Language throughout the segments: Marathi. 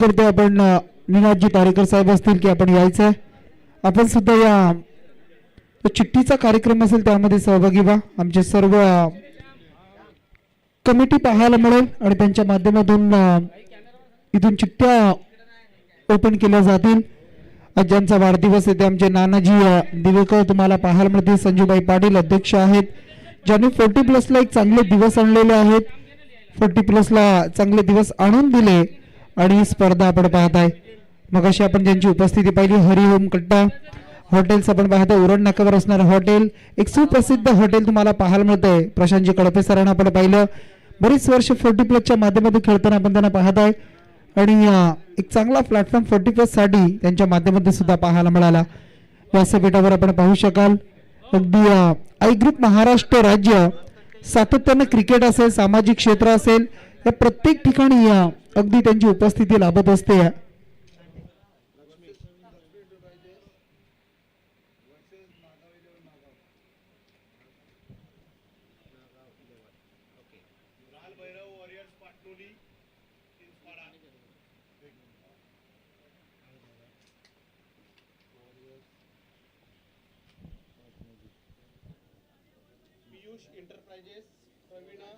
करते आपण निनादजी तारेकर साहेब असतील की आपण यायचं आहे, आपण सुद्धा या चिठ्ठीचा कार्यक्रम असेल त्यामध्ये सहभागी व्हा. आमचे सर्व कमिटी पाहायला मिळेल आणि त्यांच्या माध्यमातून इथून चिठ्ठ्या ओपन केल्या जातील. आज ज्यांचा वाढदिवस आहे ते आमचे नानाजी दिवेकर तुम्हाला पाहायला मिळतील. संजूबाई पाटील अध्यक्ष आहेत, ज्यांनी 40+ ला एक चांगले दिवस आणलेले आहेत. 40+ ला चांगले दिवस आणून दिले आणि ही स्पर्धा आपण पाहताय. मग अशी आपण ज्यांची उपस्थिती पाहिली, हरिओम कट्टा हॉटेल्स आपण पाहतो. उरण नाक्यावर असणारं हॉटेल, एक सुप्रसिद्ध हॉटेल तुम्हाला पाहायला मिळतंय. प्रशांतजी कडपे सरांना आपण पाहिलं, बरीच वर्ष 40+ च्या माध्यमातून खेळताना आपण त्यांना पाहताय आणि एक चांगला प्लॅटफॉर्म 40+ साठी त्यांच्या माध्यमातून सुद्धा पाहायला मिळाला. व्यासपीठावर आपण पाहू शकाल. अगदी आय ग्रुप महाराष्ट्र राज्य सातत्यानं क्रिकेट असेल, सामाजिक क्षेत्र असेल, या प्रत्येक ठिकाणी अगदी त्यांची उपस्थिती लाभत असते. इंटरप्राइजेस प्रवीणा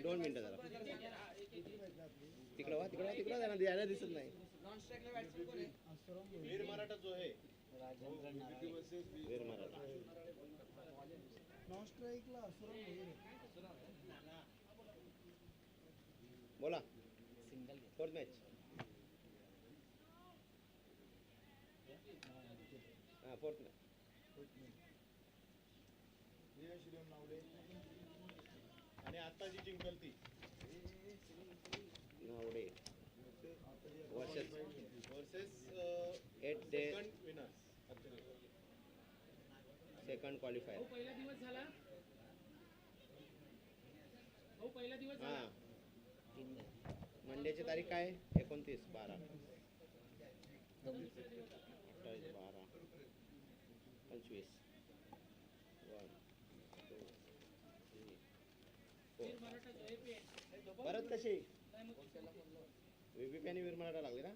दोन मिनिटं जरा तिकडं वा तिकडं द्यायला दिसत नाही. वीर मराठा जो आहे वीर मराठा बोला. फोर्थ मॅच फोर्थ मॅच आणि आता जी जिंकल ती Navade versus 8 day winners second qualifier. पहिला दिवस झाला. हां, मंडेची तारीख काय? 29 12 28 12 25 1 2 3 4. परत कशी VPP आणि वीर मराठा लागले ना.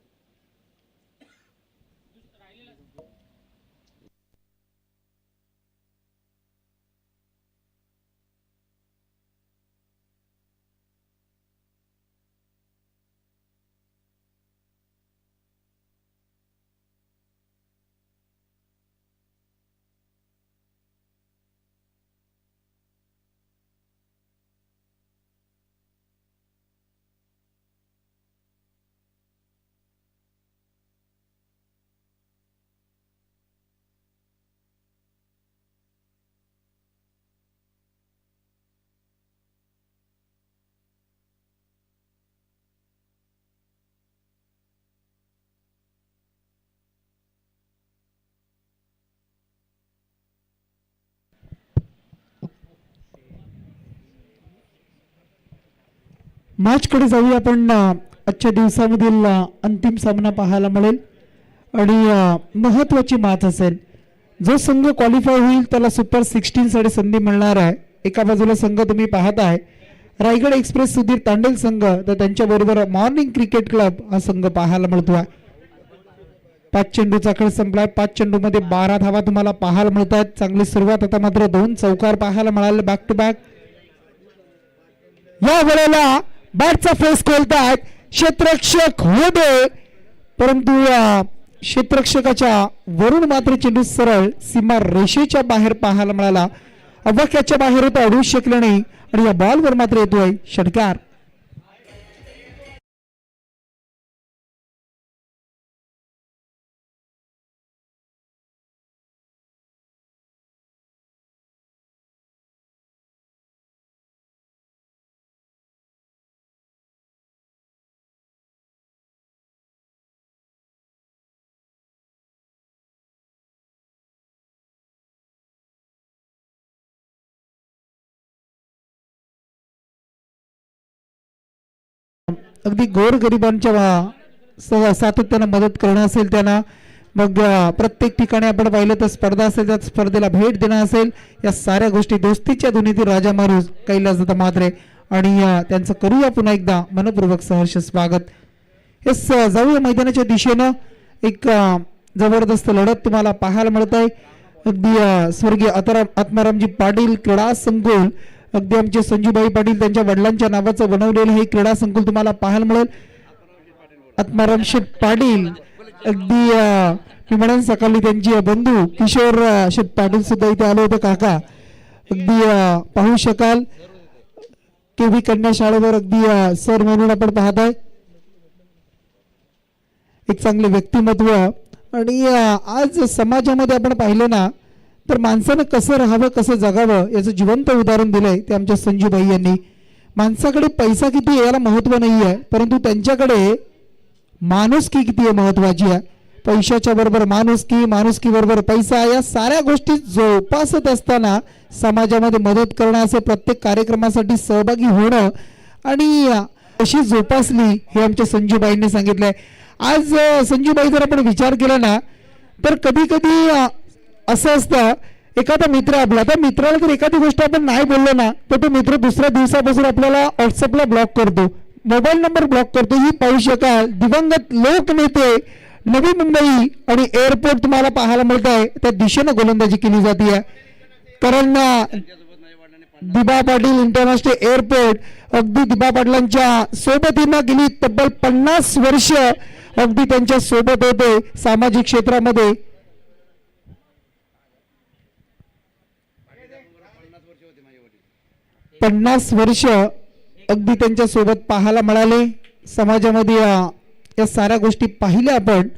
मॅच कडे जाऊया आपण. आजच्या दिवसामधील अंतिम सामना पाहायला मिळेल आणि महत्वाची मॅच असेल. जो संघ क्वालिफाय होईल त्याला सुपर 16 साठी संधी मिळणार आहे. एका बाजूला संघ तुम्ही पाहताय रायगड एक्सप्रेस सुधीर तांडेल संघ, तर त्यांच्या बरोबर मॉर्निंग क्रिकेट क्लब हा संघ पाहायला मिळतोय. 5 चेंडूचा खेळ संपलाय. 5 चेंडूमध्ये 12 धावा तुम्हाला पाहायला मिळतात. चांगली सुरुवात. आता मात्र 2 चौकार पाहायला मिळाले बॅक टू बॅक. या वेळेला बॅटचा फेस खोलतायत क्षेत्ररक्षक होते, परंतु क्षेत्ररक्षकाच्या वरून मात्र चेंडू सरळ सीमा रेषेच्या बाहेर पाहायला मिळाला. अवकाच्या बाहेर होता, अडवू शकले नाही आणि या बॉलवर मात्र येतोय षटकार. अगदी गोरगरिबांच्या सातत्यानं मदत करणं असेल, त्यांना मग प्रत्येक ठिकाणी आपण पाहिलं तर स्पर्धा असेल, त्या स्पर्धेला भेट देणं असेल, या साऱ्या गोष्टी दोस्तीच्या धुनीतील राजा माणूस कैलासदत्त म्हात्रे आणि त्यांचं करूया पुन्हा एकदा मनपूर्वक सहर्ष स्वागत. हेच जाऊया मैदानाच्या दिशेनं. एक जबरदस्त लढत तुम्हाला पाहायला मिळत आहे. अगदी स्वर्गीय आत्मारामजी पाटील क्रीडा संकुल, अगदी आमचे संजूभाई पाटील त्यांच्या वडिलांच्या नावाचं बनवलेलं हे क्रीडा संकुल तुम्हाला पाहायला मिळेल. आत्माराम शेठ पाटील अगदी मी म्हणून सकाळी त्यांची बंधू किशोर शेठ पाटील सुद्धा इथे आले होते काका. अगदी पाहू शकाल केव्ही कन्या शाळेवर अगदी सर म्हणून आपण पाहताय. एक चांगले व्यक्तिमत्व. आणि आज समाजामध्ये आपण पाहिलं ना तर माणसानं कसं राहावं, कसं जगावं याचं जिवंत उदाहरण दिलंय ते आमच्या संजूभाई यांनी. माणसाकडे पैसा किती आहे याला महत्व नाही आहे, परंतु त्यांच्याकडे माणुसकी किती आहे महत्वाची आहे. पैशाच्या बरोबर माणुसकी, माणुसकी बरोबर पैसा, या साऱ्या गोष्टी जोपासत असताना समाजामध्ये मदत करणं, असे प्रत्येक कार्यक्रमासाठी सहभागी होणं आणि अशी जोपासली हे आमच्या संजूबाईंनी सांगितलंय. आज संजूबाई जर आपण विचार केला ना तर कधी कधी असं असतं एखादा मित्र आपला, त्या मित्राला जर एखादी गोष्ट आपण नाही बोललो ना तर तो मित्र दुसऱ्या दिवसापासून आपल्याला व्हॉट्सअपला ब्लॉक करतो, मोबाईल नंबर ब्लॉक करतो. ही पाहू शकाल दिवंगत लोकनेते नवी मुंबई आणि एअरपोर्ट तुम्हाला पाहायला मिळत आहे, त्या दिशेनं गोलंदाजी केली जाते. कारण दिबा पाटील इंटरनॅशनल एअरपोर्ट अगदी दिबा पाटलांच्या सोबतीनं गेली तब्बल 50 वर्ष अगदी त्यांच्या सोबत होते सामाजिक क्षेत्रामध्ये. 50 वर्ष अगदी त्यांच्या सोबत पाहायला मिळाले. समाजामध्ये या साऱ्या गोष्टी पाहिल्या आपण.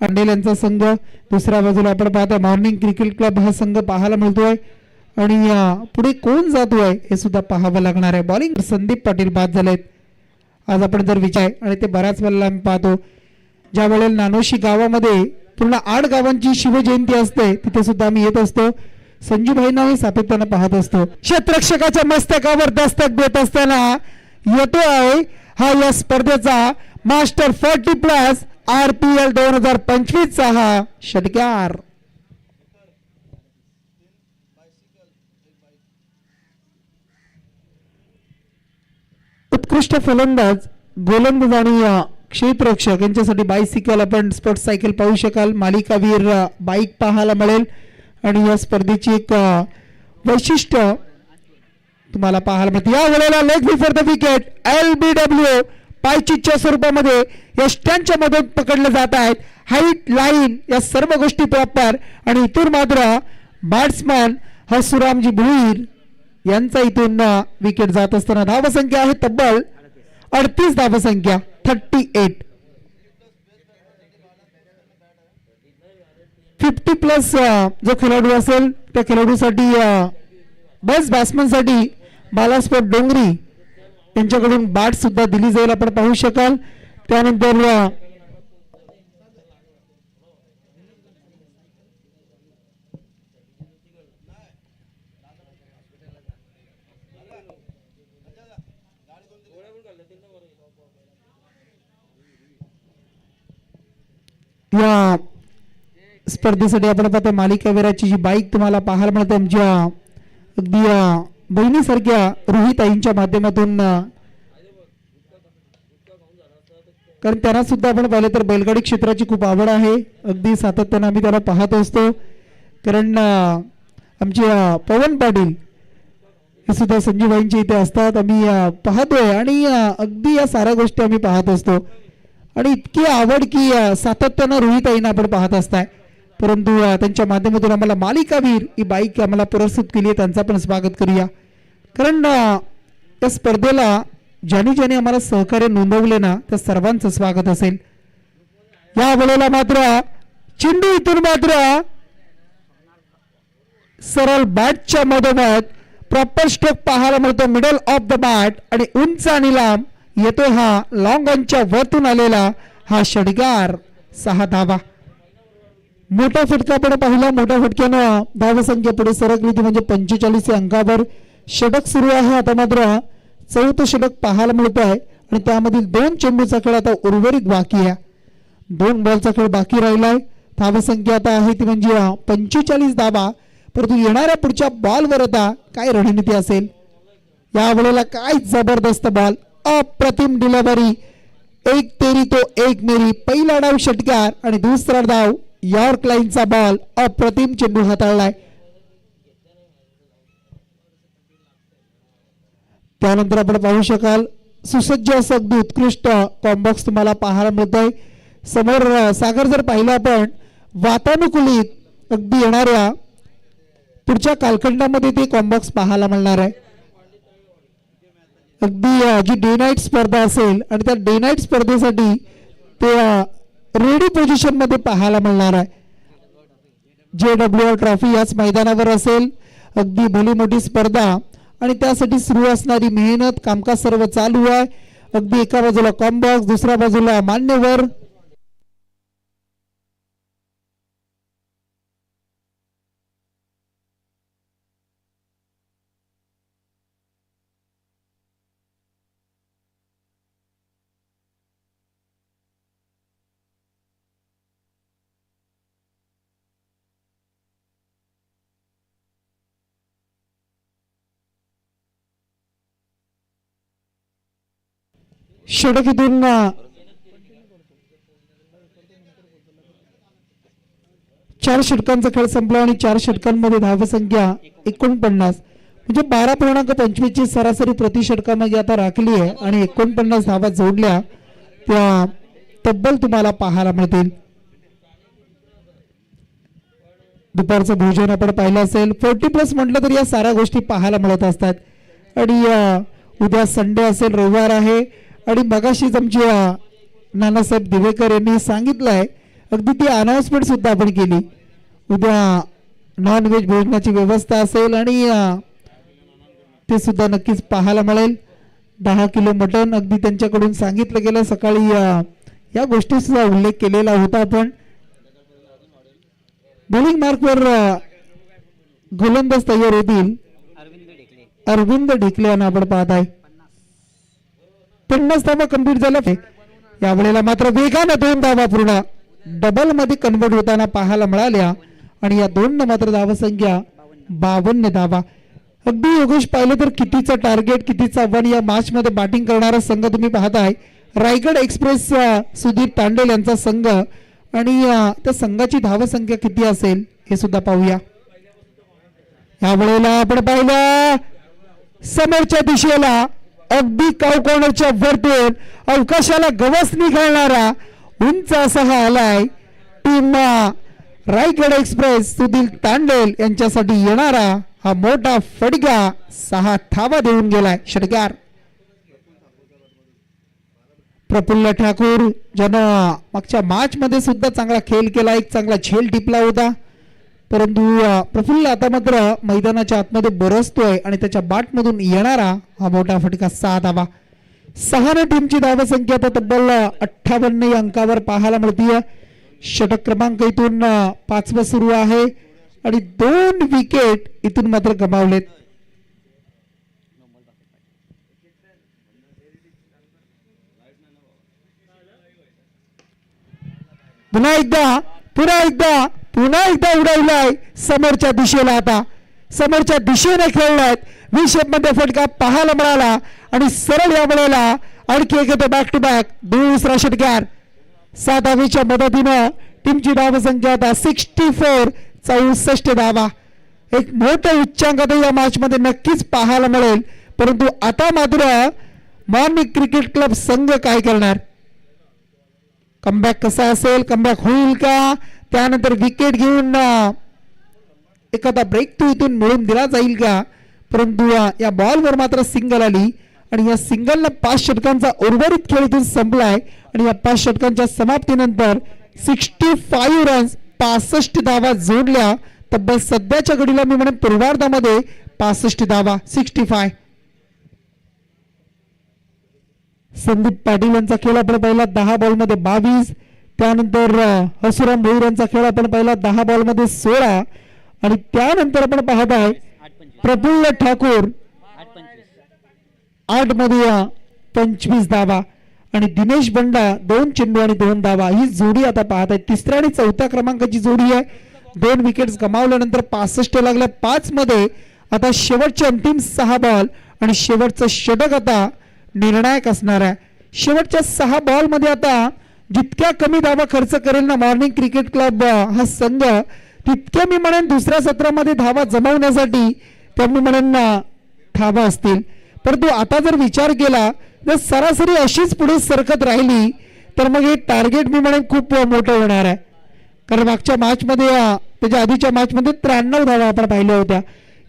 अंडेल यांचा संघ दुसऱ्या बाजूला आपण पाहता मॉर्निंग क्रिकेट क्लब हा संघ पाहायला मिळतोय आणि पुढे कोण जातोय हे सुद्धा पाहावं लागणार आहे. बॉलिंग संदीप पाटील बाद झालेत. आज आपण जर विचार आणि ते बऱ्याच वेळेला आम्ही पाहतो ज्या वेळेला नानोशी गावामध्ये पूर्ण 8 गावांची शिवजयंती असते तिथे सुद्धा आम्ही येत असतो. संजूभाईंना सातत्यानं पाहत असतो. क्षेत्ररक्षकाच्या मस्तकावर दस्तक देत असताना येतो आहे हा या स्पर्धेचा मास्टर 40+ RPL 2025 चा हा षटकार. उत्कृष्ट फलंदाज, गोलंदाज आणि क्षेत्ररक्षक यांच्यासाठी बायसिकल, आपण स्पोर्ट्स सायकल पाहू शकाल. मालिकावीर बाईक पाहायला मिळेल आणि या स्पर्धेची एक वैशिष्ट्य तुम्हाला पाहायला मिळते. या वेळेला leg before the wicket LBW पायचीच्या स्वरूपामध्ये यष्ट्यांच्या मधून पकडले जात आहेत. हाईट, लाईन या सर्व गोष्टी प्रॉपर आणि इथून मात्र बॅट्समॅन हसुरामजी भुईर यांचा इथून विकेट जात असताना धावसंख्या आहे तब्बल 38 धावसंख्या 38. 50+ जो खेळाडू असेल त्या खेळाडूसाठी बेस्ट बॅट्समॅनसाठी बालास्पोर्ट डोंगरी त्यांच्याकडून बॅट सुद्धा दिली जाईल, आपण पाहू शकाल. त्यानंतर या स्पर्धेसाठी आपण पाहतो मालिकावीराची जी बाईक तुम्हाला पाहायला मिळते आमच्या अगदी बहिणीसारख्या रोहिताईंच्या माध्यमातून. कारण त्यांना सुद्धा आपण पाहिलं तर बैलगाडी क्षेत्राची खूप आवड आहे. अगदी सातत्यानं आम्ही त्याला पाहत असतो. कारण आमचे पवन पाटील हे सुद्धा संजूबाईंच्या इथे असतात, आम्ही पाहतोय आणि अगदी या साऱ्या गोष्टी आम्ही पाहत असतो. आणि इतकी आवड की सातत्यानं रोहिताईंना आपण पाहत असताय. परंतु त्यांच्या माध्यमातून आम्हाला मालिकावीर ही बाईक आम्हाला पुरस्कृत केली आहे, त्यांचा पण स्वागत करूया. कारण त्या स्पर्धेला ज्याने ज्याने आम्हाला सहकार्य नोंदवले ना त्या सर्वांचं स्वागत असेल. या वेळेला मात्र चेंडू इथून मात्र सरळ बॅटच्या मधोमध प्रॉपर स्ट्रोक पाहायला मिळतो मिडल ऑफ द बॅट आणि उंच आणि लांब येतो हा लॉंग ऑनच्या वरतून आलेला हा षटकार. 6 धावा. मोठा फटका आपण पाहिला. मोठ्या फटक्यानं धावसंख्या पुढे सरकली ती म्हणजे 45 अंकावर. षटक सुरू आहे आता मात्र 4थं षटक पाहायला मिळत आहे आणि त्यामधील 2 चेंडूचा खेळ आता उर्वरित बाकी आहे. 2 बॉलचा खेळ बाकी राहिलाय. धावसंख्या आता आहे ती म्हणजे 45 धावा. परंतु येणाऱ्या पुढच्या बॉलवर आता काय रणनीती असेल. या वेळेला काय जबरदस्त बॉल, अप्रतिम डिलिव्हरी, एक तेरी तो एक मेरी. पहिला डाव षटकार आणि दुसरा डाव यॉर्क लाईनचा बॉल, अप्रतिम चेंडू हाताळलाय. त्यानंतर आपण पाहू शकाल सुसज्ज असं अगदी उत्कृष्ट कॉम्बॉक्स तुम्हाला पाहायला मिळत आहे. समोर सागर जर पाहिलं आपण वातानुकूलित अगदी येणाऱ्या पुढच्या कालखंडामध्ये ते कॉम्बॉक्स पाहायला मिळणार आहे. अगदी जी डे नाईट स्पर्धा असेल आणि त्या डे नाईट स्पर्धेसाठी ते रेडी पोझिशन मध्ये पाहायला मिळणार आहे. JWR ट्रॉफी याच मैदानावर असेल. अगदी भली मोठी स्पर्धा आणि त्यासाठी सुरू असणारी मेहनत, कामकाज सर्व चालू आहे. अगदी एका बाजूला कॉम्बॉक्स, दुसऱ्या बाजूला मान्यवर. षटकीतून 4 षटकांचा खेळ संपला आणि 4 षटकांमध्ये धावसंख्या 49 म्हणजे 12.25 ची सरासरी प्रति षटकामध्ये आता राखली आहे आणि 49 धावा जोडल्या त्या तब्बल तुम्हाला पाहायला मिळतील. दुपारचं भोजन आपण पाहिलं असेल. 40+ म्हटलं तर या साऱ्या गोष्टी पाहायला मिळत असतात. आणि उद्या संडे असेल, रविवार आहे आणि मगाशीच आमची नानासाहेब दिवेकर यांनी सांगितलंय, अगदी ती अनाउन्समेंट सुद्धा आपण केली. उद्या नॉन व्हेज भोजनाची व्यवस्था असेल आणि ते सुद्धा नक्कीच पाहायला मिळेल. 10 किलो मटण अगदी त्यांच्याकडून सांगितलं गेलं. सकाळी या गोष्टी सुद्धा उल्लेख केलेला होता. आपण बॉलिंग मार्कवर गोलंदाज तयार होतील. अरविंद ढेकले यांना आपण पाहत आहे. 50 धावा कंप्लीट झाल्या. यावेळेला मात्र वेगानं 2 धावा पूर्ण डबल मध्ये कन्वर्ट होताना पाहायला मिळाल्या आणि या 2 मात्र धावसंख्या 52 धावा. अगदी योगेश पाहिलं तर कितीचं टार्गेट, कितीचं आव्हान. या मॅच मध्ये बॅटिंग करणारा संघ तुम्ही पाहताय रायगड एक्सप्रेस सुधीर तांडेल यांचा संघ आणि त्या संघाची धावसंख्या किती असेल हे सुद्धा पाहूया. यावेळेला आपण पाहिलं समोरच्या दिशेला अगदी काव कॉर्नरच्या वरतून अवकाशाला गवसणी घालणारा उंच असा हा आलाय. टीम रायगड एक्सप्रेस सुधीर तांडेल यांच्यासाठी येणारा हा मोठा फटका 6 धावा देऊन गेलाय. षटकार प्रफुल्ल ठाकूर ज्यानं मागच्या मॅच मध्ये सुद्धा चांगला खेळ केला, एक चांगला झेल टिपला होता. परंतु प्रफुल्ल आता मात्र मैदानाच्या आतमध्ये बरसतोय आणि त्याच्या बॅट मधून येणारा हा मोठा फटका 6 धावा. 6 टीमची धावसंख्या आता तब्बल 58 या अंकावर पाहायला मिळतीये. षटक क्रमांक इथून 5वा सुरू आहे आणि 2 विकेट इथून मात्र गमावलेत. पुन्हा एकदा उडवलाय समोरच्या दिशेला. आता समोरच्या दिशेने खेळलाय. विषेप मध्ये फटका पाहायला मिळाला आणि सरळ या वेळेला आणखी एक येतो बॅक टू बॅक दुसरा षटकार. 7 धावेच्या मदतीनं टीमची धावसंख्या आता 64 64 धावा. एक मोठं उच्चांक या मॅच मध्ये नक्कीच पाहायला मिळेल. परंतु आता मात्र मार्निंग क्रिकेट क्लब संघ काय करणार, कमबॅक कसा असेल, कमबॅक होईल का, त्यानंतर विकेट घेऊन एखादा ब्रेक तो इथून मिळून दिला जाईल का. परंतु या बॉलवर मात्र सिंगल आली आणि या सिंगलला 5 षटकांचा उर्वरित खेळ इथून संपलाय आणि या 5 षटकांच्या समाप्तीनंतर 65 रन्स 65 धावा जोडल्या. तब्बल सध्याच्या घडीला मी म्हणेन पूर्वार्धामध्ये 65 धावा 65. संदीप पाटील यांचा खेळ आपण पाहिला 10 बॉलमध्ये 22. त्यानंतर हसुराम भोईर यांचा खेळ आपण पाहिला 10 बॉलमध्ये 16 आणि त्यानंतर आपण पाहत आहे प्रफुल्ल ठाकूर 8 मध्ये 25 धावा. आणि दिनेश बंडा 2 चेंडू आणि 2 धावा. ही जोडी आता पाहत आहे, तिसऱ्या आणि चौथ्या क्रमांकाची जोडी आहे. 2 विकेट्स गमावल्यानंतर 65 लागल्या 5 मध्ये. आता शेवटचे अंतिम 6 बॉल आणि शेवटचं षटक आता निर्णायक असणार आहे. शेवटच्या 6 बॉल मध्ये आता जितक्या कमी धावा खर्च करेल ना मॉर्निंग क्रिकेट क्लब हा संघ, तितक्या मी म्हणेन दुसऱ्या सत्रामध्ये धावा जमवण्यासाठी त्या मी म्हणेन धावा असतील. परंतु आता जर विचार केला जर सरासरी अशीच पुढे सरकत राहिली तर मग हे टार्गेट मी म्हणेन खूप मोठं होणार आहे. कारण मागच्या मॅच मध्ये त्याच्या आधीच्या मॅच मध्ये 93 धावा आपण पाहिल्या होत्या.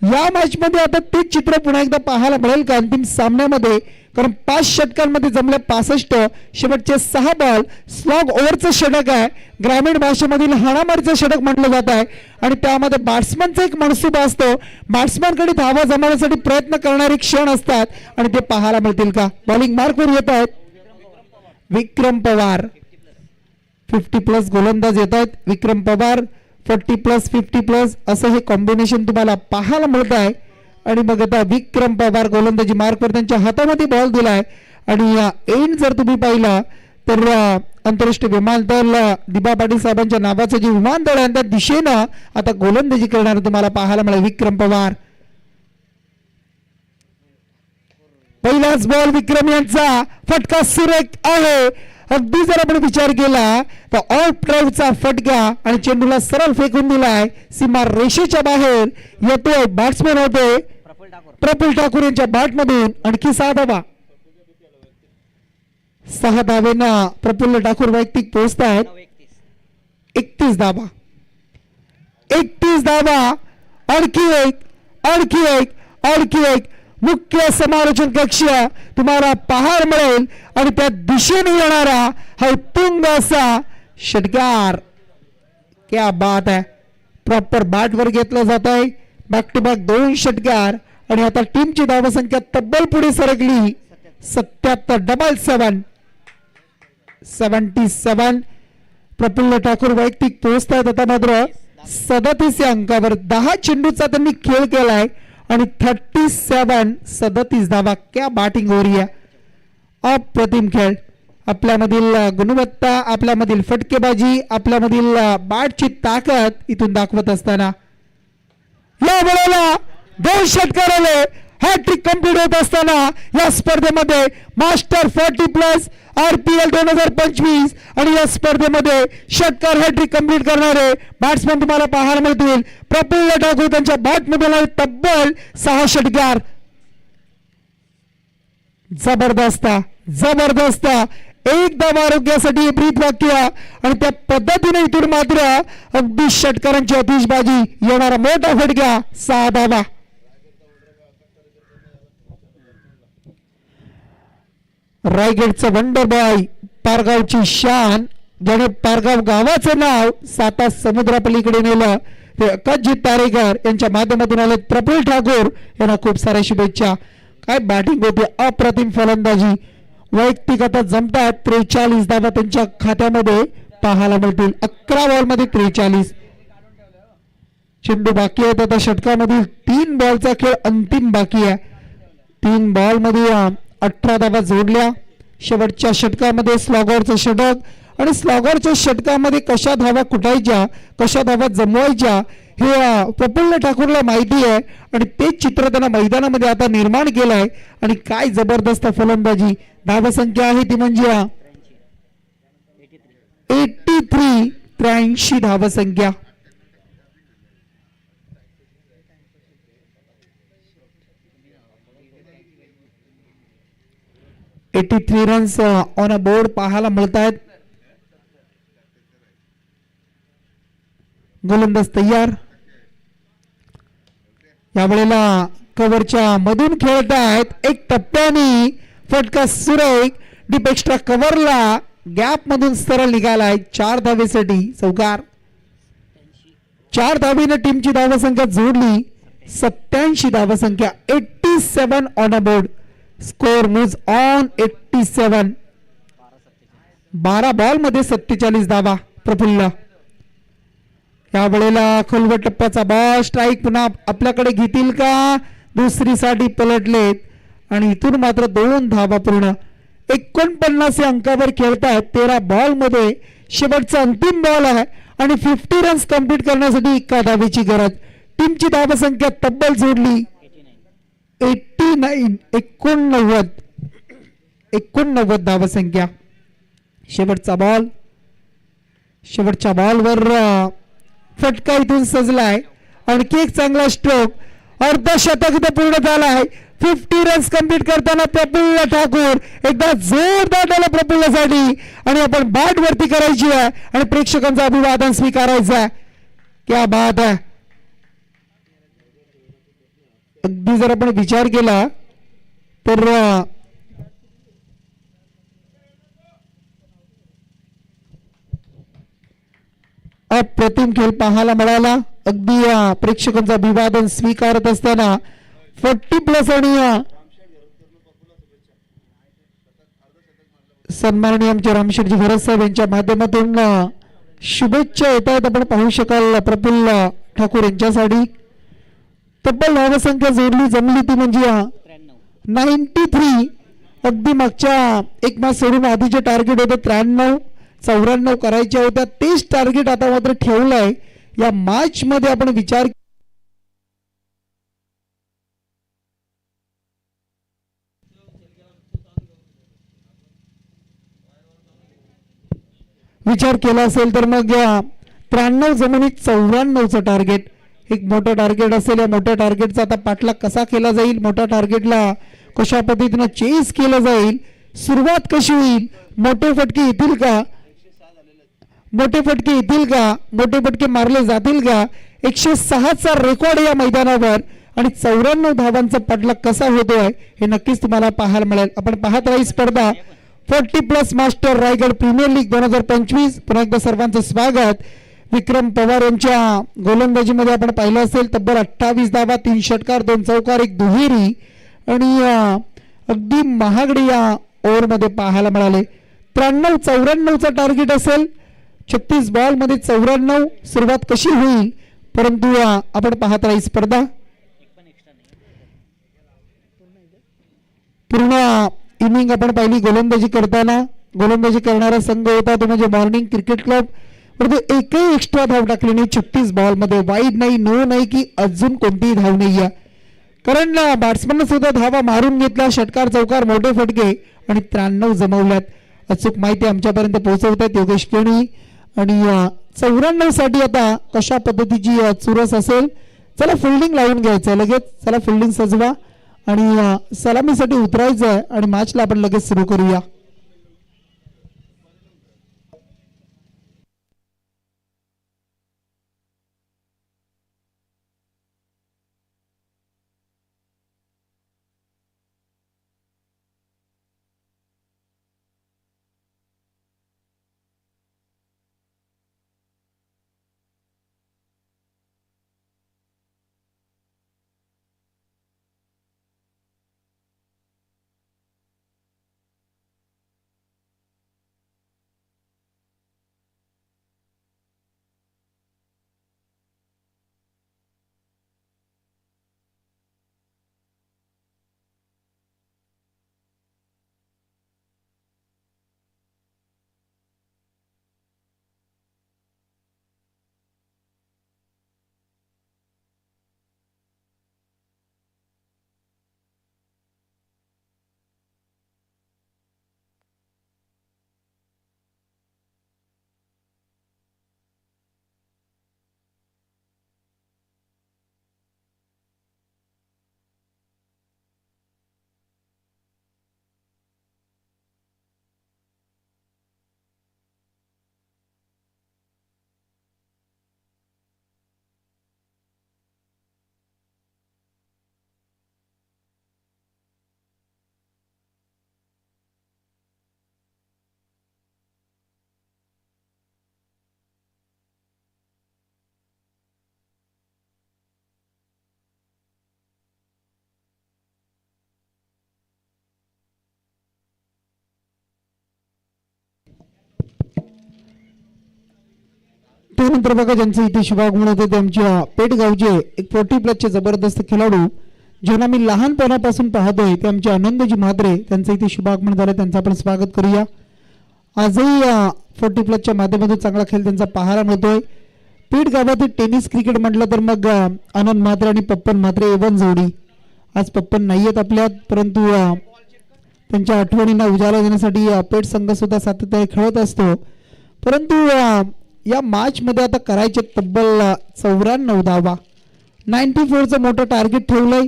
या मॅच मध्ये आता तेच चित्र पुन्हा एकदा पाहायला मिळेल का अंतिम सामन्यामध्ये? कारण 5 षटकांमध्ये जमले 65, शेवटचे 6 बॉल स्लॉग ओव्हरचं षटक आहे. ग्रामीण भाषेमधील हाणामारीचं षटक म्हटलं जात आहे आणि त्यामध्ये बॅट्समनचा एक मनसुबा असतो. बॅट्समॅनकडे धावा जमवण्यासाठी प्रयत्न करणारे क्षण असतात आणि ते पाहायला मिळतील का? बॉलिंग मार्कवर येत आहेत विक्रम पवार. 50+ गोलंदाज येत आहेत. विक्रम पवार 40+ 50+ असं हे कॉम्बिनेशन तुम्हाला पाहायला मिळत आहे. आणि मग आता विक्रम पवार गोलंदाजी मार्कवर त्यांच्या हातामध्ये बॉल दिलाय आणि एंड जर तुम्ही पाहिला तर आंतरराष्ट्रीय विमानतळ दिबा पाटील साहेबांच्या नावाचं जे विमानतळ आहे त्या दिशेनं आता गोलंदाजी करणारे तुम्हाला पाहायला मिळेल विक्रम पवार. पहिलाच बॉल विक्रम यांचा फटका सुरेख आहे. अगदी जर आपण विचार केला तर ऑफ ड्राईव्हचा फटका आणि चेंडूला सरळ फेकून दिलाय. सीमा रेषेच्या बाहेर येतोय. बॅट्समॅन होते प्रफुल्ल ठाकूर यांच्या बॅटमधून आणखी 6 धावा. 6 धावेना प्रफुल्ल ठाकूर वैयक्तिक पोहोचतायत. 31 धावा. 31 धावा. आणखी एक मुख्य समालोचन कक्ष तुम्हाला पाहायला मिळेल आणि त्या दिशेने येणारा हा उत्तुंग असा षटकार. क्या बात आहे. प्रॉपर बॅटवर घेतलं जात आहे. बॅक टू बॅक 2 षटकार आणि आता टीमची धावसंख्या तब्बल पुढे सरकली 77 77. प्रफुल्ल ठाकूर वैयक्तिक पोहोचतात आता मात्र 37 या अंकावर. 10 चेंडूचा त्यांनी खेळ केलाय आणि 37 धावा. क्या बॅटिंग हो रही है. अप्रतिम खेळ. आपल्यामधील गुणवत्ता, आपल्यामधील फटकेबाजी, आपल्यामधील बॅटची ताकद इथून दाखवत असताना या वेळेला 2 षटकार आले. हॅट्रिक कंप्लीट होत असताना या स्पर्धेमध्ये मास्टर 40+ RPL 2025 आणि या स्पर्धेमध्ये षटकार हॅट्रिक कंप्लीट करणारे बॅट्समॅन तुम्हाला पाहायला मिळतील. प्रफुल्ल ठाकूर त्यांच्या बॅटमध्ये तब्बल 6 षटकार. जबरदस्त. एक धावा आरोग्यासाठी ब्रीद वाक्य आणि त्या पद्धतीने इथून मात्र अगदी षटकारांची आतिषबाजी. येणारा मोठा फटका 6 धावा. रायगडचं वंडर बॉय, पारगावची शान, ज्याने पारगाव गावाचं नाव 7 समुद्रापलीकडे नेलं ते अजित तारेकर यांच्या माध्यमातून आले. प्रफुल्ल ठाकूर यांना खूप साऱ्या शुभेच्छा. काय बॅटिंग होती. अप्रतिम फलंदाजी. वैयक्तिक आता जमतात 43 धावा त्यांच्या खात्यामध्ये पाहायला मिळतील. 11 बॉलमध्ये 43 चेंडू बाकी आहेत. आता षटकामधील 3 बॉलचा खेळ अंतिम बाकी आहे. 3 बॉलमध्ये 18 धावा जोडल्या. शेवटच्या षटकामध्ये स्लॉगरचं षटक आणि स्लॉगरच्या षटकामध्ये कशा धावा कुटायच्या, कशा धावा जमवायच्या हे प्रफुल्ल ठाकूरला माहिती आहे आणि तेच चित्र त्यांना मैदानामध्ये आता निर्माण केलं आहे. आणि काय जबरदस्त फलंदाजी. धावसंख्या आहे ती म्हणजे 83 धावसंख्या. रन्स ऑन अ बोर्ड पाहायला मिळत आहेत. गोलंदाज तयार. यावेळेला कव्हरच्या मधून खेळत आहेत. एक टप्प्याने फटका सुरेख डीप एक्स्ट्रा कव्हरला गॅप मधून सरळ निघालाय 4 धावेसाठी चौकार. 4 धावेने टीमची धावसंख्या जोडली 87 धावसंख्या. 87 on a board. Score moves on 87. 12 ball मध्ये 47 धावा. प्रफुल्ल यावेळेला खोलवट टप्प्याचा बॉल स्ट्राईक पुन्हा आपल्याकडे घेतील का? दुसरीसाठी पलटलेत आणि इथून मात्र 2 धावा पूर्ण. 49 या अंकावर खेळतायत. 13 बॉल मध्ये शेवटचा अंतिम बॉल आहे आणि 50 रन्स कंप्लीट करण्यासाठी एका धावेची गरज. टीमची धावसंख्या तब्बल जोडली 89 धावसंख्या. शेवटचा बॉल, शेवटच्या बॉलवर फटका इथून सजलाय. आणखी एक चांगला स्ट्रोक. अर्धशतक इथे पूर्ण झालाय. 50 रन्स कंप्लीट करताना प्रफुल्ल ठाकूर. एकदा जोरदार झाला प्रफुल्लसाठी आणि आपण बॅट वरती करायची आहे आणि प्रेक्षकांचं अभिवादन स्वीकारायचं आहे. क्या बात आहे. अगदी जर आपण विचार केला तर अप्रतिम खेळ पाहायला मिळाला. अगदी प्रेक्षकांचं अभिवादन स्वीकारत असताना 40+ आणि सन्माननीय आमचे रामशेठजी भरत साहेब यांच्या माध्यमातून शुभेच्छा येत आहेत. आपण पाहू शकाल प्रफुल्ल ठाकूर यांच्यासाठी तब्बल धावसंख्या जोडली जमली ती म्हणजे 93. अगदी मागच्या एक मॅच सोडून आधीचे टार्गेट होते 93-94 करायच्या होत्या. तेच टार्गेट आता मात्र ठेवलंय या मॅच मध्ये. आपण विचार केला असेल तर मग 93 जमिनीत 94चं टार्गेट एक मोठं टार्गेट असेल. या मोठ्या टार्गेटचा आता पाठलाग कसा केला जाईल, मोठ्या टार्गेटला कशा पद्धतीनं चेस केलं जाईल, सुरुवात कशी होईल, मोठे फटके येतील का, मोठे फटके येतील का, मोठे फटके मारले जातील का. 106चा रेकॉर्ड या मैदानावर आणि 94 धावांचा पाठलाग कसा होतोय हे नक्कीच तुम्हाला पाहायला मिळेल. आपण पाहत राही स्पर्धा 40+ मास्टर रायगड प्रीमियर लीग 2025. पुन्हा एकदा सर्वांचं स्वागत. विक्रम पवार यांच्या गोलंदाजीमध्ये आपण पाहिलं असेल तब्बल 28 धावा, 3 षटकार, 2 चौकार, 1 दुहेरी आणि अगदी महागडे या ओव्हरमध्ये पाहायला मिळाले. 93-94चा टार्गेट असेल. 36 बॉल मध्ये 94. सुरुवात कशी होईल परंतु आपण पाहत राही स्पर्धा पूर्ण इनिंग आपण पाहिली. गोलंदाजी करताना गोलंदाजी करणारा संघ होता तो म्हणजे मॉर्निंग क्रिकेट क्लब. परंतु एकही एक्स्ट्रा धाव टाकली नाही 36 बॉल मध्ये. वाईड नाही, नो नाही की अजून कोणतीही धाव नाही आहे. कारण बॅट्समन सुद्धा धावा मारून घेतल्या. षटकार, चौकार, मोठे फटके आणि 93 जमवल्यात. अचूक माहिती आमच्यापर्यंत पोहोचवतात योगेश केणी. आणि 94 साठी आता कशा पद्धतीची चुरस असेल. चला फिल्डिंग लावून घ्यायचं लगेच. चला फिल्डिंग सजवा आणि सलामीसाठी उतरायचं आहे आणि मॅचला आपण लगेच सुरू करूया. त्यानंतर बघा ज्यांचं इथे शुभागमन होते त्यांच्या पेटगावचे एक 40+ चे जबरदस्त खेळाडू ज्यांना मी लहानपणापासून पाहतोय ते आमचे आनंदजी म्हात्रे, त्यांचं इथे शुभागमन झालं, त्यांचं आपण स्वागत करूया. आजही 40+ माध्यमातून चांगला खेळ त्यांचा पाहायला मिळतोय. पेठ गावातील टेनिस क्रिकेट म्हटलं तर मग आनंद म्हात्रे आणि पप्पन म्हात्रे एवन जोडी. आज पप्पन नाही आहेत आपल्यात, परंतु त्यांच्या आठवणींना उजाळा देण्यासाठी पेठ संघ सुद्धा सातत्याने खेळत असतो. परंतु या मॅचमध्ये आता करायचे तब्बल 94 धावा. 94चं मोठं टार्गेट ठेवलंय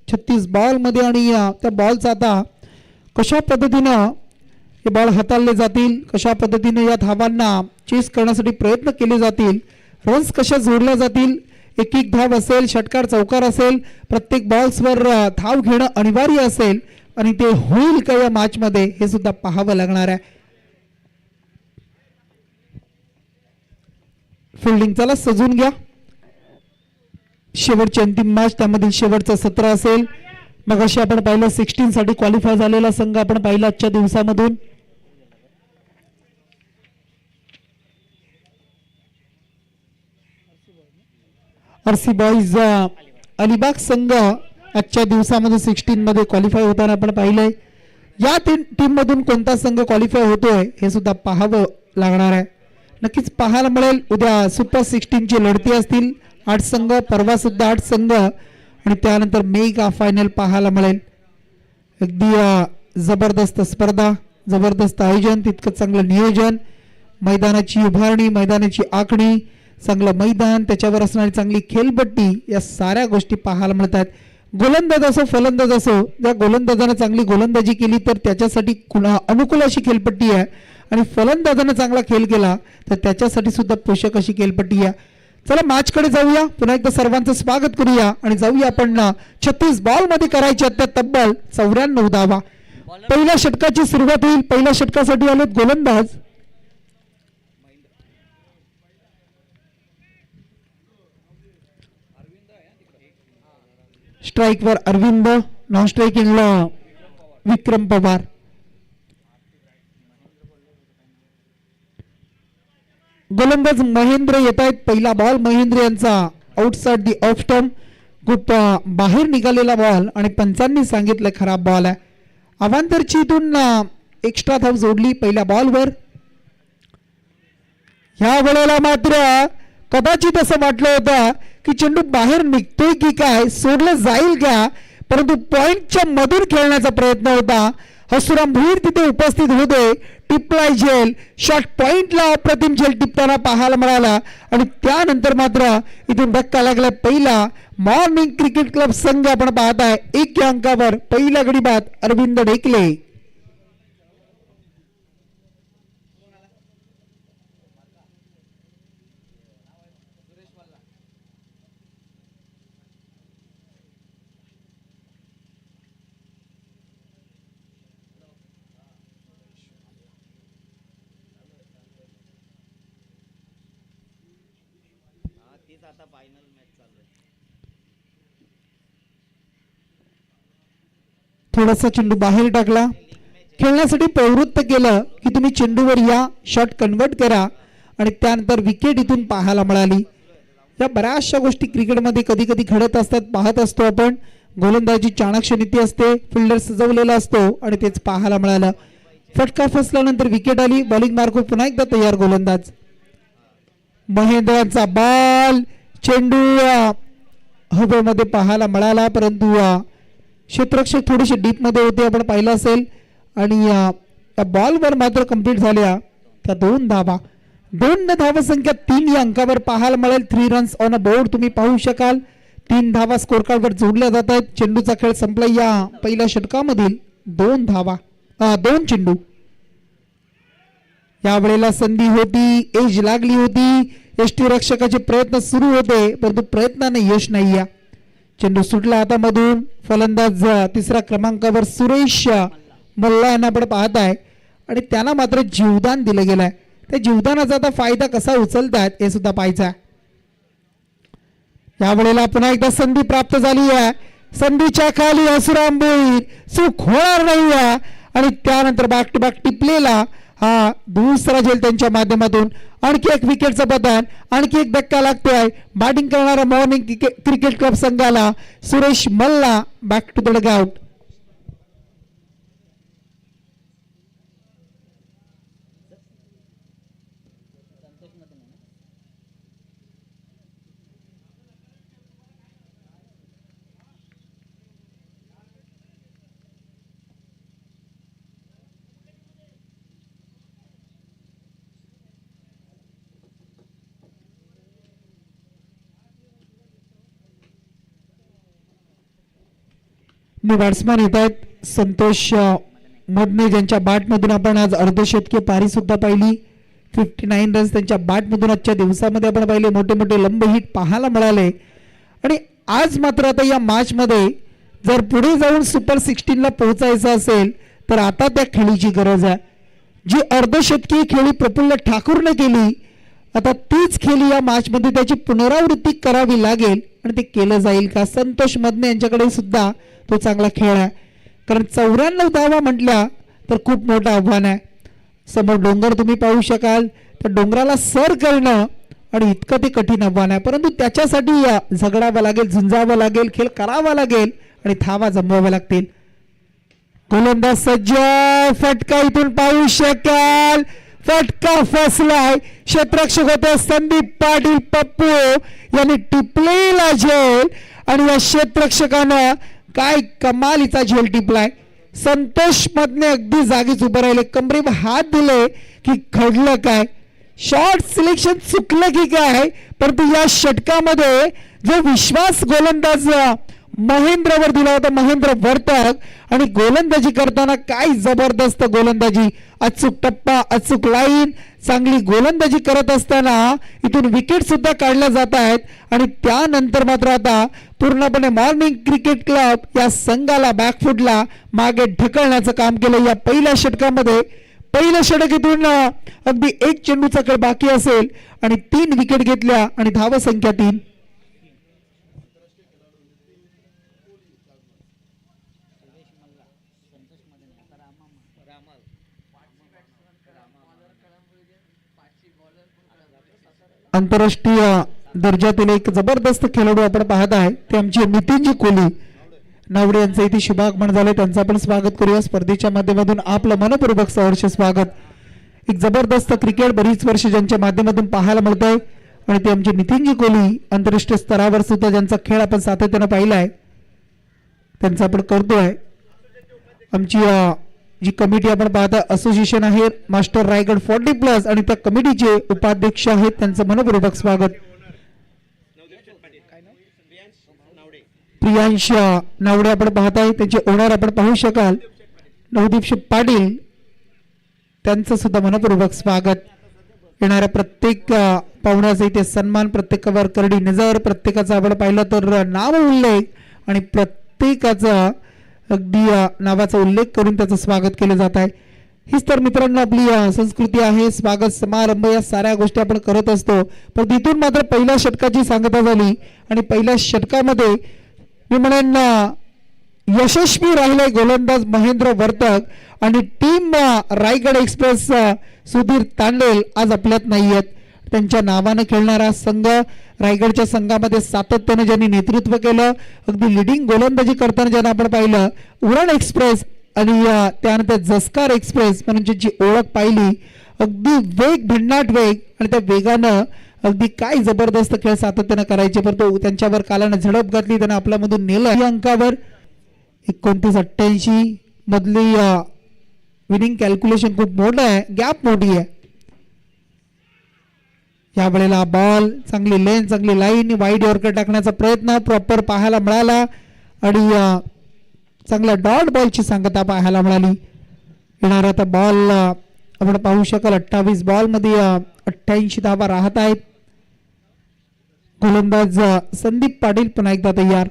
36 बॉलमध्ये आणि त्या बॉलचा आता कशा पद्धतीनं हे बॉल हाताळले जातील, कशा पद्धतीने या धावांना चेस करण्यासाठी प्रयत्न केले जातील, रन्स कशा जोडल्या जातील, एक एक धाव असेल, षटकार चौकार असेल, प्रत्येक बॉल्सवर धाव घेणं अनिवार्य असेल आणि ते होईल का या मॅचमध्ये हे सुद्धा पाहावं लागणार आहे. फिल्डिंग चला सजून घ्या. शेवटची अंतिम मॅच, त्यामधील शेवटचं सत्र असेल. मग अशी आपण पाहिलं 16 साठी क्वालिफाय झालेला संघ आपण पाहिला आजच्या दिवसामधून. आरसी बॉईज अलिबाग संघ आजच्या दिवसामध्ये 16 मध्ये क्वालिफाय होताना आपण पाहिलंय. या टीम मधून कोणता संघ क्वालिफाय होतोय हे सुद्धा पाहावं लागणार आहे. नक्कीच पाहायला मिळेल. उद्या सुपर 16 ची लढती असतील, 8 संघ, परवा सुद्धा 8 संघ आणि त्यानंतर मेगा फायनल पाहायला मिळेल. अगदी जबरदस्त स्पर्धा, जबरदस्त आयोजन, तितकं चांगलं नियोजन, मैदानाची उभारणी, मैदानाची आखणी, चांगलं मैदान, त्याच्यावर असणारी चांगली खेळपट्टी, या साऱ्या गोष्टी पाहायला मिळतात. गोलंदाज असो फलंदाज असो, त्या गोलंदाजानं चांगली गोलंदाजी केली तर त्याच्यासाठी अनुकूल अशी खेळपट्टी आहे आणि फलंदाजानं चांगला खेळ केला तर त्याच्यासाठी सुद्धा पोषक अशी खेळपट्टी आहे. चला मॅचकडे जाऊया. पुन्हा एकदा सर्वांचं स्वागत करूया आणि जाऊया आपण 36 बॉल मध्ये करायच्या त्या तब्बल 94 धावा. पहिल्या षटकाची सुरुवात होईल. पहिल्या षटकासाठी आलेत गोलंदाज स्ट्राईकवर अरविंद, नॉन स्ट्राईकिंगला विक्रम पवार. गोलंदाज महेंद्र येत आहेत. पहिला बॉल महेंद्र यांचा आउटसाइड दी ऑफ स्टंप, खूप बाहेर निघालेला बॉल आणि पंचांनी सांगितलं खराब बॉल आहे. अवांतरची इथून एक्स्ट्रा धाव जोडली पहिल्या बॉलवर. ह्या वेळेला मात्र कदाचित असं वाटलं होतं की चेंडू बाहेर निघतोय की काय, सोडलं जाईल का, परंतु पॉइंटच्या मधून खेळण्याचा प्रयत्न होता. हसुराम भीर तिथे उपस्थित होते. टिपलाय झेल, शॉर्ट पॉइंटला अप्रतिम झेल टिपताना पाहायला मिळाला आणि त्यानंतर मात्र इथून धक्का लागला. पहिला मॉर्निंग क्रिकेट क्लब संघ आपण पाहताय 1 या अंकावर पहिला गडी बाद अरविंद ढेकले. आता फायनल मॅच चालू आहे. थोडासा चेंडू बाहेर टाकला, खेळण्यासाठी प्रवृत्त केलं की तुम्ही चेंडूवर या, शॉट कन्वर्ट करा आणि त्यानंतर विकेट इथून पाहायला मिळाली. या बऱ्याचशा गोष्टी क्रिकेटमध्ये कधी कधी घडत असतात, पाहत असतो आपण. गोलंदाजी चाणक्य नीती असते, फिल्डर सजवलेला असतो आणि तेच पाहायला मिळालं. फटका फसल्यानंतर विकेट आली. बॉलिंग मार्क पुन्हा एकदा तयार गोलंदाज. महेंद्रांचा बॉल, चेंडू हवेमध्ये पाहायला मिळाला, परंतु क्षेत्ररक्षक थोडेसे डीप मध्ये होते, आपण पाहिलं असेल. आणि या बॉलवर मात्र कंप्लीट झाल्या त्या 2 धावा. 2 धावसंख्या 3 या अंकावर पाहायला मिळेल. 3 रन्स ऑन अ बोर्ड तुम्ही पाहू शकाल. 3 धावा स्कोर कार्डवर जोडल्या जात आहेत. चेंडूचा खेळ संपला या पहिल्या षटकामधील 2 धावा, 2 चेंडू. यावेळेला संधी होती, एज लागली होती, यष्टीरक्षकाचे प्रयत्न सुरू होते, परंतु प्रयत्नाने यश नाही. चेंडू सुटला हातामधून. फलंदाज 3ऱ्या क्रमांकावर सुरेश मल्ला यांना आपण पाहत आहे आणि त्यांना मात्र जीवदान दिलं गेलंय. त्या जीवदानाचा आता फायदा कसा उचलतात हे सुद्धा पाहायचं आहे. यावेळेला पुन्हा एकदा संधी प्राप्त झाली आहे. संधीच्या खाली हसुराम भोईर, चूक होणार नाही आणि त्यानंतर बॅक टू बॅक टिपलेला हा दुसरा झेल त्यांच्या माध्यमातून आणखी एक विकेटचं पतन, आणखी एक धक्का लागतोय बॅटिंग करणारा मॉर्निंग क्रिकेट क्लब संघाला. Suresh Malla back to the dugout. मी बॅट्समॅन येत आहेत संतोष मधने, ज्यांच्या बॅटमधून आपण आज अर्धशतकीय पारी सुद्धा पाहिली. 59 रन्स त्यांच्या बॅटमधून आजच्या दिवसामध्ये आपण पाहिले. मोठे मोठे लंब हिट पाहायला मिळाले. आणि आज मात्र आता या मॅच मध्ये जर पुढे जाऊन सुपर 16 ला पोहोचायचं असेल तर आता त्या खेळीची गरज आहे. जी अर्धशतकीय खेळी प्रफुल्ल ठाकूरने केली, आता तीच खेळी या मॅच मध्ये त्याची पुनरावृत्ती करावी लागेल. आणि ते केलं जाईल का? संतोष मधने यांच्याकडे सुद्धा तो चांगला खेळ आहे, कारण 94 धावा म्हटल्या तर खूप मोठं आव्हान आहे. समोर डोंगर तुम्ही पाहू शकाल, त्या डोंगराला सर करणं आणि इतकं ते कठीण आव्हान आहे. परंतु त्याच्यासाठी झगडावं लागेल, झुंजावं लागेल, खेळ करावा लागेल आणि धावा जमवाव्या लागतील. गोलंदाज सज्ज, फटका इथून पाहू शकाल, फटका फसलाय. क्षेत्ररक्षक होते संदीप पाटील पप्पू यांनी टिपलेला झेल आणि या क्षेत्ररक्षकानं काय कमालीचा झेल टिपलाय. संतोष मधने अगदी जागीच उभे राहिले, कमरेवर हात दिले की घडलं काय, शॉर्ट सिलेक्शन चुकलं की काय. परंतु या षटकामध्ये जो विश्वास गोलंदाज महेंद्रवर दिला होता, महेंद्र वर्तक, आणि गोलंदाजी करताना काय जबरदस्त गोलंदाजी, अचूक टप्पा, अचूक लाईन, चांगली गोलंदाजी करत असताना इथून विकेट सुद्धा काढल्या जात आहेत. आणि त्यानंतर मात्र आता पूर्णपणे मॉर्निंग क्रिकेट क्लब या संघाला बॅकफुटला मागे ढकलण्याचं काम केलं या पहिल्या षटकामध्ये. पहिलं षटक इथून अगदी एक चेंडूचा खेळ बाकी असेल आणि 3 विकेट घेतल्या आणि धावसंख्या 3. आंतरराष्ट्रीय दर्जातील एक जबरदस्त खेळाडू आपण पाहत आहे, ते आमचे नितीनजी कोहली नावडे यांचं इथे शुभागमन झाले. त्यांचं आपण स्वागत करूया स्पर्धेच्या माध्यमातून. आपलं मनपूर्वक सहर्ष स्वागत. एक जबरदस्त क्रिकेट बरीच वर्ष ज्यांच्या माध्यमातून पाहायला मिळतंय आणि ते आमचे नितीनजी कोहली आंतरराष्ट्रीय स्तरावर सुद्धा ज्यांचा खेळ आपण सातत्यानं पाहिला आहे, त्यांचा आपण करतोय. आमची जी कमिटी आपण पाहता असोसिएशन आहे मास्टर रायगड 40+ आणि त्या कमिटीचे उपाध्यक्ष आहेत, त्यांचं मनपूर्वक स्वागत. प्रियांश नावडे आपण पाहताय, त्यांचे ओनर आपण पाहू शकाल नवदीप पाटील, त्यांचं सुद्धा मनपूर्वक स्वागत. येणाऱ्या प्रत्येक पाहुण्याचा इथे सन्मान, प्रत्येकावर करडी नजर, प्रत्येकाचा आपण पाहिलं तर नाव उल्लेख आणि प्रत्येकाचा अगदी नावाचा उल्लेख करून त्याचं स्वागत केलं जात आहे. हीच तर मित्रांनो आपली संस्कृती आहे. स्वागत समारंभ या साऱ्या गोष्टी आपण करत असतो. पण तिथून मात्र पहिल्या षटकाची सांगता झाली आणि पहिल्या षटकामध्ये मी म्हणेन यशस्वी राहिले गोलंदाज महेंद्र वर्तक आणि टीम रायगड एक्सप्रेस सुधीर तांडेल आज आपल्यात नाही आहेत. त्यांच्या नावानं खेळणारा संघ रायगडच्या संघामध्ये सातत्याने ज्यांनी नेतृत्व केलं, अगदी लिडिंग गोलंदाजी करताना ज्यांना आपण पाहिलं, उरण एक्सप्रेस आणि त्यानंतर जस्कार एक्सप्रेस म्हणून ज्यांची ओळख पाहिली, अगदी वेग, भन्नाट वेग आणि त्या वेगानं अगदी काय जबरदस्त खेळ सातत्यानं करायचे. परंतु त्यांच्यावर कालानं झडप घातली, त्यांना आपल्यामधून नेलं. या अंकावर 29-88 मधली विनिंग कॅल्क्युलेशन खूप मोठं आहे, गॅप मोठी आहे. या वेळेला बॉल चांगली लेन, चांगली लाईन, वाईड यॉर्कर टाकण्याचा प्रयत्न प्रॉपर पाहायला मिळाला आणि चांगल्या डॉट बॉलची सांगता पाहायला मिळाली. येणारा आता बॉल आपण पाहू शकाल 28 बॉल मध्ये 88 धावा राहत आहेत. गोलंदाज संदीप पाटील पुन्हा एकदा तयार.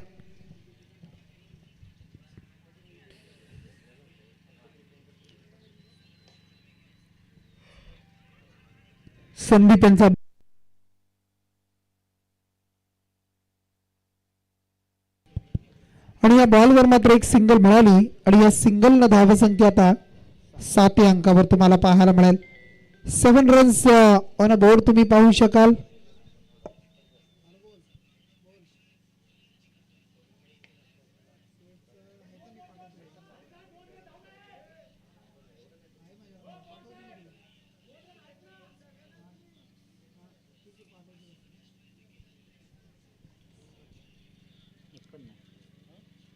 संदीप यांचा आणि या बॉलवर मात्र एक सिंगल मिळाली आणि या सिंगलनं धावसंख्या आता 7 अंकावर तुम्हाला पाहायला मिळेल. 7 रन्स ऑन अ बोर्ड तुम्ही पाहू शकाल.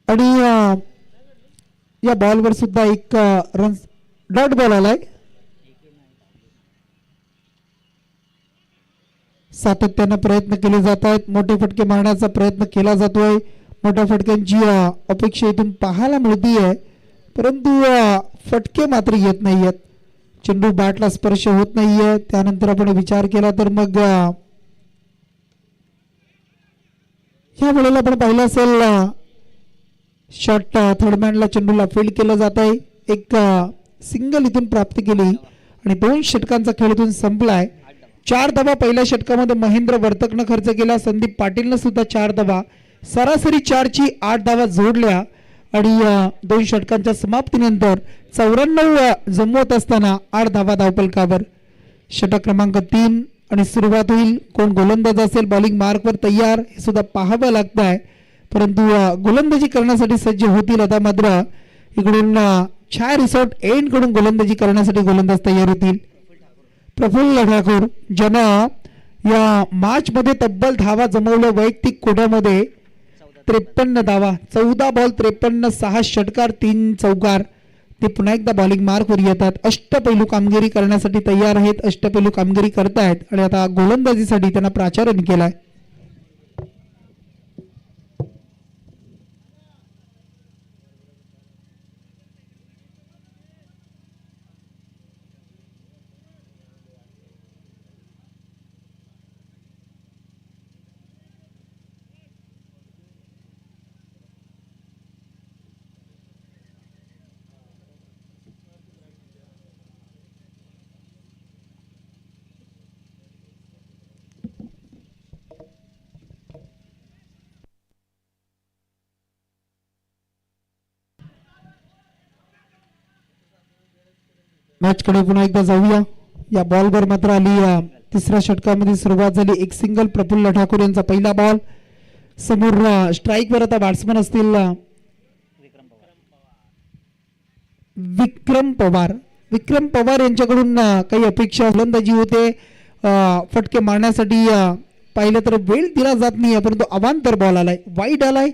आणि या बॉलवर सुद्धा एक रन डॉट बॉल आलाय. सातत्यानं प्रयत्न केले जात आहेत. मोठे फटके मारण्याचा प्रयत्न केला जातोय. मोठ्या फटक्यांची अपेक्षा इथून पाहायला मिळतीये, परंतु फटके मात्र येत नाहीयेत. चेंडू बॅटला स्पर्श होत नाहीये. त्यानंतर आपण विचार केला तर मग ह्या वेळेला आपण पाहिलं असेल शॉट थर्डमॅनला चेंडूला फील्ड केलं जात आहे. एक सिंगल इथून प्राप्त केली आणि 2 षटकांचा खेळ इथून संपलाय. 4 धावा पहिल्या षटकामध्ये महेंद्र वर्तकनं खर्च केला. संदीप पाटीलनं सुद्धा 4 धावा, सरासरी 4ची 8 धावा जोडल्या आणि 2 षटकांच्या समाप्तीनंतर 94 जमवत असताना 8 धावा धावफलकावर. षटक क्रमांक 3 आणि सुरुवात होईल. कोण गोलंदाज असेल बॉलिंग मार्कवर तयार हे सुद्धा पाहावं लागत आहे, परंतु गोलंदाजी करण्यासाठी सज्ज होतील. आता मात्र इकडून छाया रिसॉर्ट एंड कडून गोलंदाजी करण्यासाठी गोलंदाज तयार होतील. प्रफुल्ल ठाकूर ज्यानं या मॅच मध्ये तब्बल धावा जमवल्या वैयक्तिक कोट्यामध्ये. 53 धावा, 14 बॉल 53, 6 षटकार 3 चौकार. ते पुन्हा एकदा बॉलिंग मार्कवर येतात. अष्टपैलू कामगिरी करण्यासाठी तयार आहेत. अष्टपैलू कामगिरी करतायत आणि आता गोलंदाजीसाठी त्यांना प्राचार्य केलाय. मॅच कडे पुन्हा एकदा जाऊया. या बॉलवर मात्र आली तिसऱ्या षटकामध्ये सुरुवात झाली. एक सिंगल प्रफुल्ल ठाकूर यांचा पहिला बॉल. समोर स्ट्राईकवर आता बॅट्समन असतील विक्रम पवार. विक्रम पवार यांच्याकडून काही अपेक्षा गोलंदाजी होते. फटके मारण्यासाठी पाहिलं तर वेळ दिला जात नाही, परंतु अवांतर बॉल आलाय, वाईट आलाय.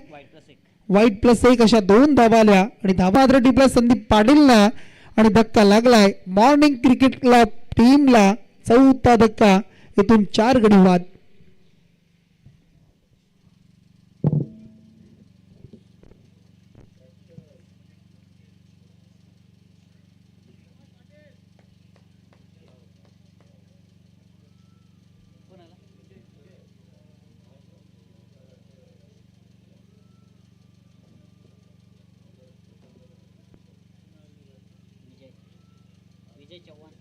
वाईट +1 अशा 2 धावा आल्या आणि धावा मात्र टिपला संदीप पाटीलला आणि धक्का लागलाय. मॉर्निंग क्रिकेट क्लब टीमला 4था धक्का. इथून 4 गडी बाद. विजय चव्हाण.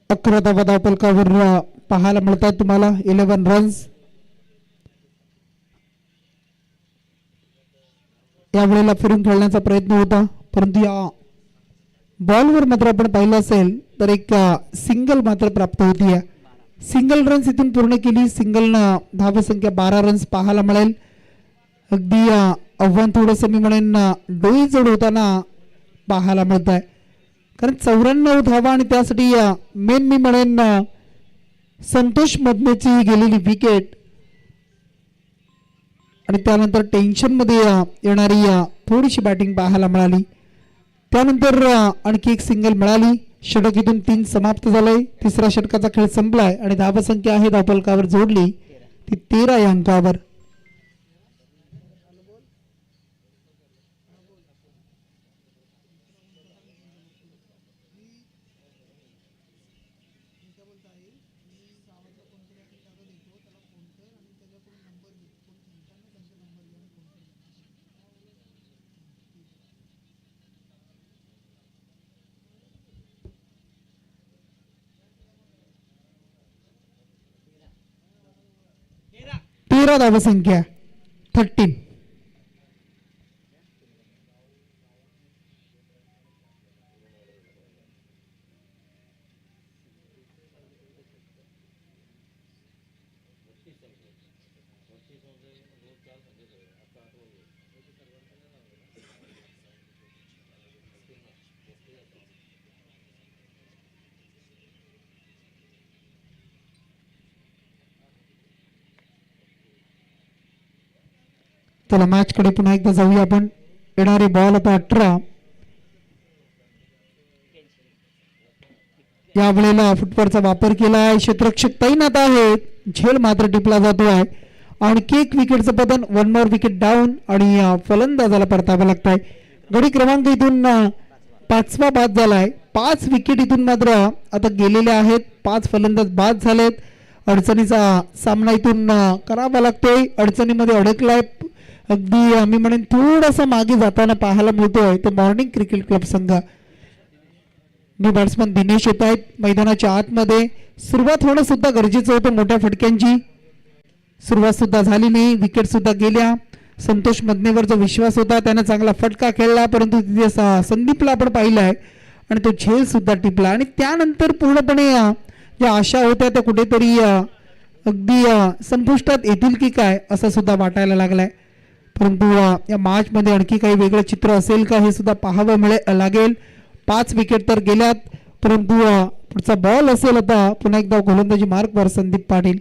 अकरा धावा धावफलकावर पाहायला मिळतात तुम्हाला. 11 रन्स. यावेळेला फिरून खेळण्याचा प्रयत्न होता, परंतु या बॉलवर मात्र आपण पाहिलं असेल तर एक सिंगल मात्र प्राप्त होती. सिंगल रन्स इथून पूर्ण केली. सिंगल धावसंख्या 12 रन्स पाहायला मिळेल. अगदी आव्हान थोडंसं मी म्हणेन डोई जड होताना पाहायला मिळत आहे. कारण 94 धावा आणि त्यासाठी मेन मी म्हणेन संतोष मधनेची गेलेली विकेट आणि त्यानंतर टेन्शनमध्ये येणारी थोडीशी बॅटिंग पाहायला मिळाली. त्यानंतर आणखी एक सिंगल मिळाली. षटक इथून 3 समाप्त झालंय. तिसऱ्या षटकाचा खेळ संपलाय आणि धावसंख्या आहे धावफलकावर जोडली ती 13 या अंकावर. तेरा धावसंख्या 13. चला मॅच कडे पुन्हा एकदा जाऊया आपण. येणारे बॉल आता 18. यावेळेला फुटबॉलचा वापर केला आहे. क्षेत्ररक्षक तैनात आहेत. झेल मात्र टिपला जातो आहे. आणखी एक विकेटचं पतन. 1 मोर विकेट डाऊन आणि फलंदाजाला परतावं लागत आहे. गडी क्रमांक इथून 5वा बाद झालाय. 5 विकेट इथून मात्र आता गेलेले आहेत. 5 फलंदाज बाद झालेत. अडचणीचा सामना इथून करावा लागतोय. अडचणीमध्ये अडकलाय. अगदी मी म्हणेन थोडासा मागे जाताना पाहायला मिळतोय तो मॉर्निंग क्रिकेट क्लब संघ. न्यू बॅट्समन दिनेश येत आहेत मैदानाच्या आतमध्ये. सुरुवात होणं सुद्धा गरजेचं होतं. मोठ्या फटक्यांची सुरुवात सुद्धा झाली नाही. विकेट सुद्धा गेल्या. संतोष मधनेवर जो विश्वास होता त्याने चांगला फटका खेळला, परंतु तिथे संदीपला आपण पाहिलंय आणि तो झेल सुद्धा टिपला. आणि त्यानंतर पूर्णपणे ज्या आशा होत्या त्या कुठेतरी अगदी संपुष्टात येतील की काय असं सुद्धा वाटायला लागलाय. परंतु या मॅच मध्ये आणखी काही वेगळं चित्र असेल का हे सुद्धा पाहावं लागेल. 5 विकेट तर गेल्यात, परंतु पुढचा बॉल असेल आता पुन्हा एकदा गोलंदाजी मार्कवर संदीप पाटील.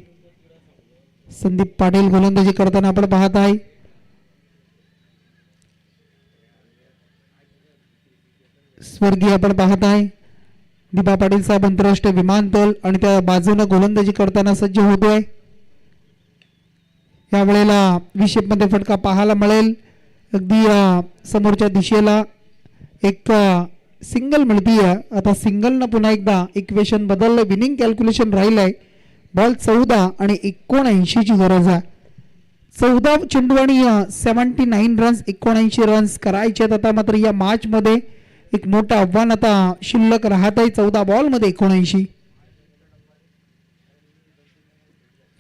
संदीप पाटील गोलंदाजी करताना आपण पाहत आहे. स्वर्गीय आपण पाहत आहे दिबा पाटील साहेब आंतरराष्ट्रीय विमानतळ आणि त्या बाजूने गोलंदाजी करताना सज्ज होतोय. यावेळेला विषेपमध्ये फटका पाहायला मिळेल. अगदी समोरच्या दिशेला एक सिंगल मिळतीय. आता सिंगलनं पुन्हा एकदा इक्वेशन बदललं. विनिंग कॅल्क्युलेशन राहिलंय. बॉल 14 आणि 79 ची गरज आहे. 14 चेंडू आणि 79 रन्स 79 रन्स करायचे आहेत. आता मात्र या मॅच मध्ये एक मोठं आव्हान आता शिल्लक राहत आहे. 14 बॉल मध्ये 79.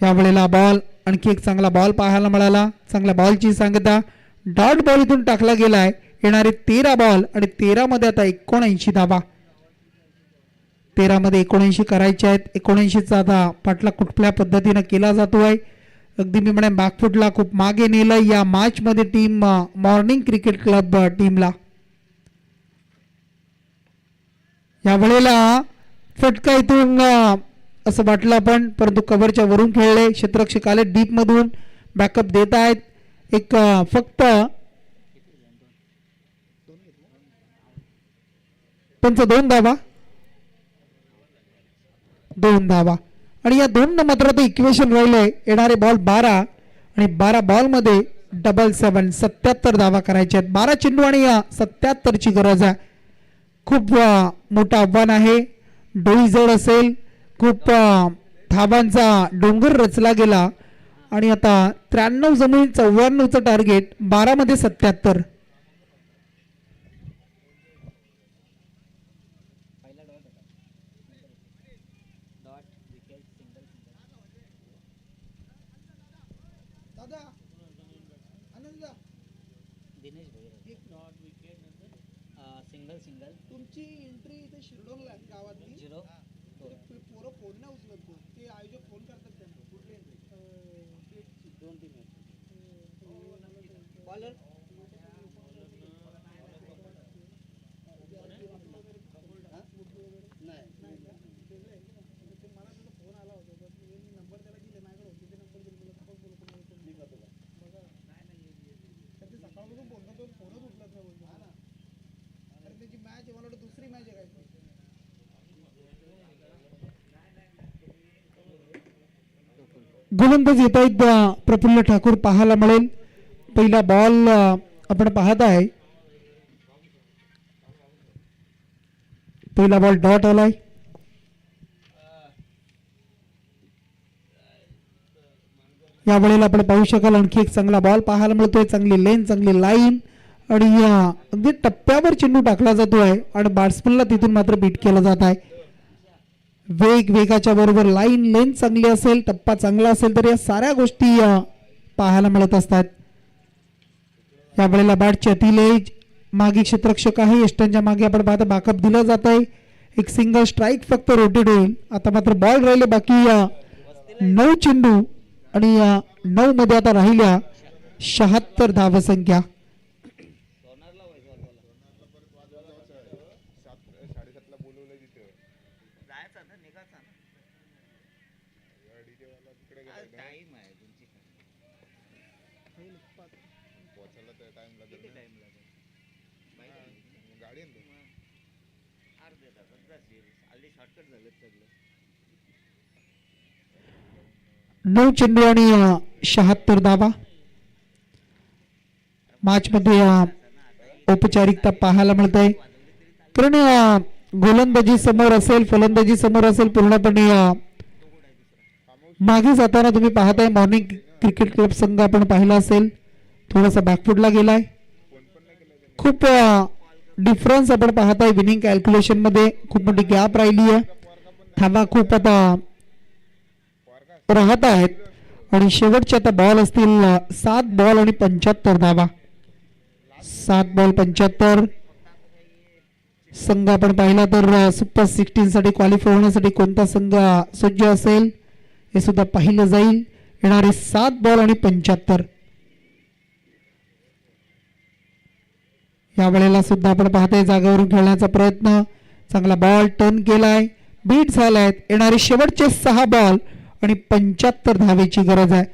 यावेळेला बॉल आणखी एक चांगला बॉल पाहायला मिळाला. चांगल्या बॉलची सांगता. डॉट बॉल इथून टाकला गेलाय. येणारे 13 बॉल आणि 13 मध्ये आता 79 धावा. 13 मध्ये 79 करायचे आहेत. 79 चा आता पाठला कुठल्या पद्धतीने केला जातोय. अगदी मी म्हणेन बॅकफुटला खूप मागे नेलं या मॅच मध्ये टीम मॉर्निंग क्रिकेट क्लब टीमला. यावेळेला फटका इथून असं वाटलं पण, परंतु कव्हरच्या वरून खेळले. क्षेत्ररक्षक आले डीप मधून बॅकअप देत आहेत. एक फक्त त्यांचा 2 धावा. 2 धावा आणि या 2 मात्र ते इक्वेशन राहिलंय. येणारे बॉल 12 आणि 12 बॉल मध्ये 77 77 धावा करायच्या आहेत. 12 चेंडू आणि 77 ची गरज आहे. खूप मोठं आव्हान आहे. डोई जड असेल. खूप धावांचा डोंगर रचला गेला आणि आता 93 जमीन 94चं टार्गेट. 12 मध्ये 77. दिनेश सिंगल सिंगल तुमची एंट्री इथे शिरडोनला गावातली 0 पोरं फोन नाही उचलत तो. ते आयोजक फोन करतात त्यांना कुठली एंट्री 2 टीम बॉलर आहे मला वाटतं दुसरी मॅच आहे काय गोलंदाज येत आहेत प्रफुल्ल ठाकूर पाहायला मिळेल. पहिला बॉल आपण पाहत आहे. पहिला बॉल डॉट आलाय. या वेळेला आपण पाहू शकाल आणखी एक चांगला बॉल पाहायला मिळतोय. चांगली लेन, चांगली लाईन आणि अगदी टप्प्यावर चेंडू टाकला जातोय आणि बॅट्समनला तिथून मात्र बीट केलं जात आहे. वेगाच्या बरोबर लाईन लेन चांगली असेल, टप्पा चांगला असेल तर या साऱ्या गोष्टी पाहायला मिळत असतात. या वेळेला बॅटची अतिल एज, मागे क्षेत्ररक्षक आहे, यष्टांच्या मागे आपण पाहता बॅकअप दिलं जात आहे. एक सिंगल स्ट्राईक फक्त रोटेट होईल. आता मात्र बॉल राहिले बाकी 9 चेंडू आणि 9 मध्ये आता राहिल्या 76 धावसंख्या. नऊ चेंडू आणि 76 धावा. मॅच मध्ये औपचारिकता पाहायला मिळत आहे कारण गोलंदाजी समोर असेल, फलंदाजी समोर असेल, पूर्णपणे मागे जाताना तुम्ही पाहताय मॉर्निंग क्रिकेट क्लब संघ आपण पाहिला असेल थोडासा बॅकफुटला गेलाय. खूप डिफरन्स आपण पाहताय. विनिंग कॅल्क्युलेशन मध्ये खूप मोठी गॅप राहिली आहे. धावा खूप आता राहत आहेत आणि शेवटचे आता बॉल असतील 7 बॉल आणि 75 धावा. 7 बॉल 75. संघ आपण पाहिला तर सुपर 16 साठी क्वालिफाय होण्यासाठी कोणता संघ सज्ज असेल हे सुद्धा पाहिलं जाईल. येणारे 7 बॉल आणि 75. या वेळेला सुद्धा आपण पाहताय जागेवरून खेळण्याचा प्रयत्न. चांगला बॉल टर्न केलाय, बीट झालाय. येणारे शेवटचे 6 बॉल आणि 75 धावेची गरज आहे.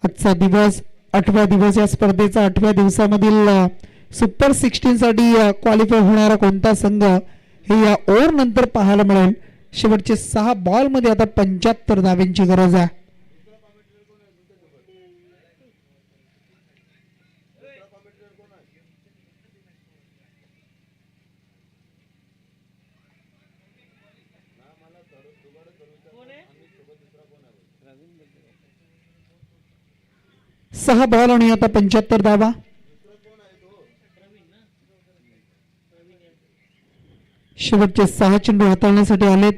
आजचा दिवस 8व्या दिवस, या स्पर्धेचा 8व्या दिवसामधील सुपर 16 साठी क्वालिफाय होणारा कोणता संघ हे या ओव्हर नंतर पाहायला मिळेल. शेवटचे 6 बॉल मध्ये आता 75 धावेची गरज आहे. सहा बॉल आणि आता 75 धावा. शेवटचे 6 चेंडू हाताळण्यासाठी आलेत.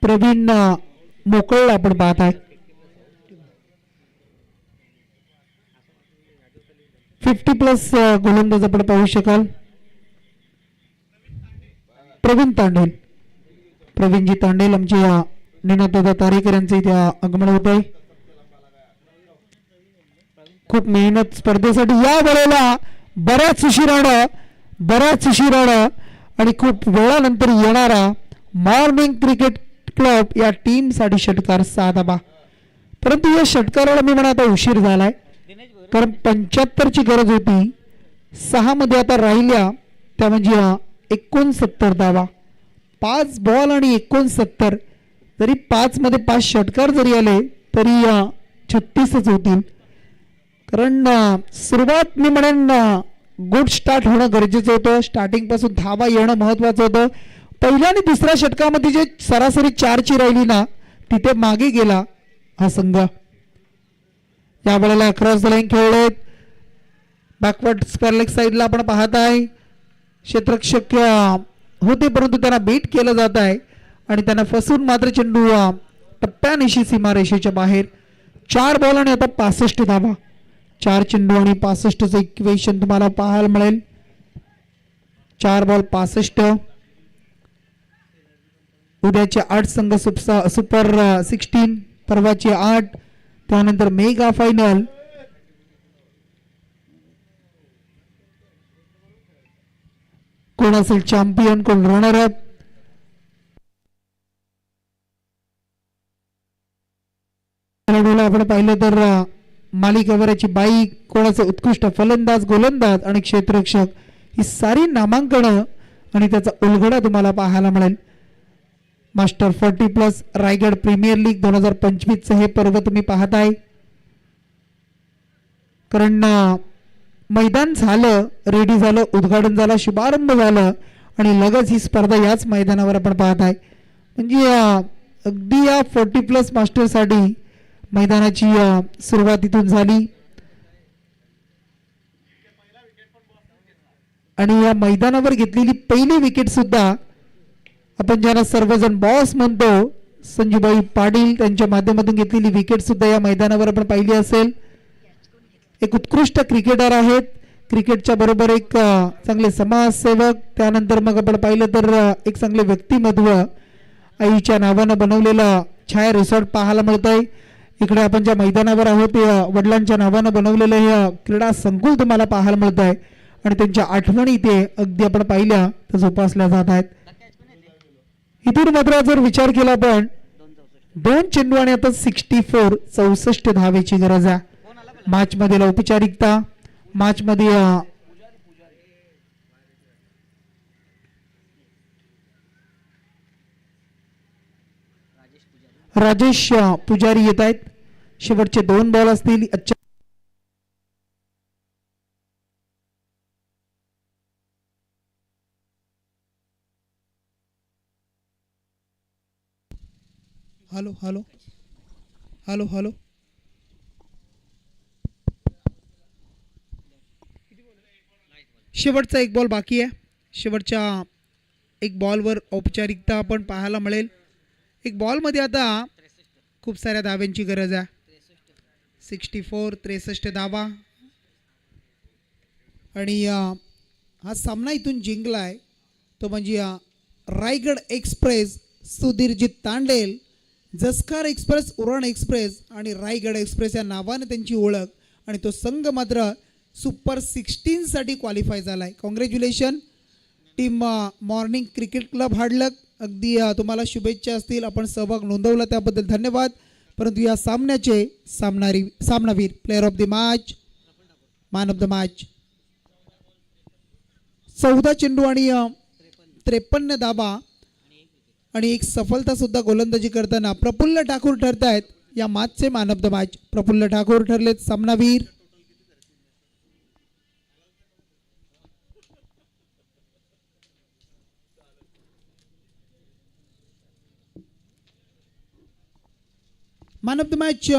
प्रवीण मोकळ आपण पाहत आहे. 50+ गोलंदाज आपण पाहू शकाल. प्रवीण तांडेल, प्रवीणजी तांडेल आमचे निनादादा तारेकर यांचे इथे आगमन होत आहे. खूप मेहनत स्पर्धेसाठी. या वेळेला बऱ्याच उशिरानं आणि खूप वेळानंतर येणारा मॉर्निंग क्रिकेट क्लब या टीम साठी षटकार 6 धावा. परंतु या षटकाराला मी म्हणा आता उशीर झालाय कारण 75 ची गरज होती. 6 मध्ये आता राहिल्या त्या म्हणजे 69 धावा. 5 बॉल आणि 69. जरी 5 मध्ये 5 षटकार जरी आले तरी 36च होतील. कारण सुरुवात मी म्हणेन गुड स्टार्ट होणं गरजेचं होतं. स्टार्टिंग पासून धावा येणं महत्वाचं होतं. पहिल्या आणि दुसऱ्या षटकामध्ये जे सरासरी 4 ची राहिली ना तिथे मागे गेला हा संघ. या वेळेला क्रॉस द लाईन खेळलेत. बॅकवर्ड स्क्वेअर लेग साईडला आपण पाहत आहे क्षेत्ररक्षक होते परंतु त्यांना बीट केलं जात आहे आणि त्यांना फसून मात्र चेंडू टप्प्यानिशी सीमारेषेच्या बाहेर. 4 बॉल आणि आता 65 धावा. 4 चेंडू आणि 65चं इक्वेशन तुम्हाला पाहायला मिळेल. 4 बॉल 65. उद्याचे 8 संघ सुपर 16, परवाचे 8, त्यानंतर मेगा फायनल. कोण असेल चॅम्पियन, कोण रनर अप. आपण पाहिलं तर मालिकावराची बाई, कोणाचे उत्कृष्ट फलंदाज, गोलंदाज आणि क्षेत्ररक्षक ही सारी नामांकनं आणि त्याचा उलगडा तुम्हाला पाहायला मिळेल. मास्टर 40+ रायगड प्रीमियर लीग 2025चं हे पर्व तुम्ही पाहताय. कारण मैदान झालं, रेडी झालं, उद्घाटन झालं, शुभारंभ झालं आणि लगेच ही स्पर्धा याच मैदानावर आपण पाहताय. म्हणजे अगदी या 40+ मास्टरसाठी मैदानाची सुरुवात इथून झाली आणि या मैदानावर घेतलेली पहिली विकेट सुद्धा आपण ज्याला सर्वजण बॉस म्हणतो, संजूबाई पाटील त्यांच्या माध्यमातून घेतलेली विकेट सुद्धा या मैदानावर आपण पाहिली असेल. एक उत्कृष्ट क्रिकेटर आहेत, क्रिकेटच्या बरोबर एक चांगले समाजसेवक, त्यानंतर मग आपण पाहिलं तर एक चांगले व्यक्तिमत्व, आईच्या नावानं बनवलेलं छाया रिसॉर्ट पाहायला मिळत आहे. इकडे आपण ज्या मैदानावर आहोत वडिलांच्या नावानं बनवलेलं हे क्रीडा संकुल तुम्हाला पाहायला मिळत आहे आणि त्यांच्या आठवणी ते अगदी आपण पाहिल्या तर जोपासल्या जात आहेत. इथून मात्र जर विचार केला आपण 2 चेंडू आणि आता 64 धावेची गरज आहे. मॅच मधील औपचारिकता, मॅच मध्ये राजेश पुजारी येत आहेत. शेवटचे 2 बॉल असतील. हॅलो हॅलो हॅलो हॅलो शेवटचा 1 बॉल बाकी आहे. शेवटच्या 1 बॉलवर औपचारिकता आपण पाहायला मिळेल. 1 बॉलमध्ये आता खूप साऱ्या धाव्यांची गरज आहे. 63 धावा आणि हा सामना इथून जिंकलाय तो म्हणजे Raigad express, Sudhirjit Tandel, Jaskar express, Uran express आणि रायगड एक्सप्रेस या नावाने त्यांची ओळख आणि तो संघ मात्र सुपर 16 साठी क्वालिफाय झालाय. Congratulation team morning cricket club हाडलक. अगदी तुम्हाला शुभेच्छा असतील, आपण सहभाग नोंदवला त्याबद्दल धन्यवाद. परंतु या सामन्याचे सामनावीर, player of the match, man of the match, 14 चेंडू आणि 53 धाबा आणि 1 सफलता सुद्धा गोलंदाजी करताना प्रफुल्ल ठाकूर ठरत आहेत या मॅचचे man of the match. Praful Thakur ठरलेत सामनावीर. Man of the match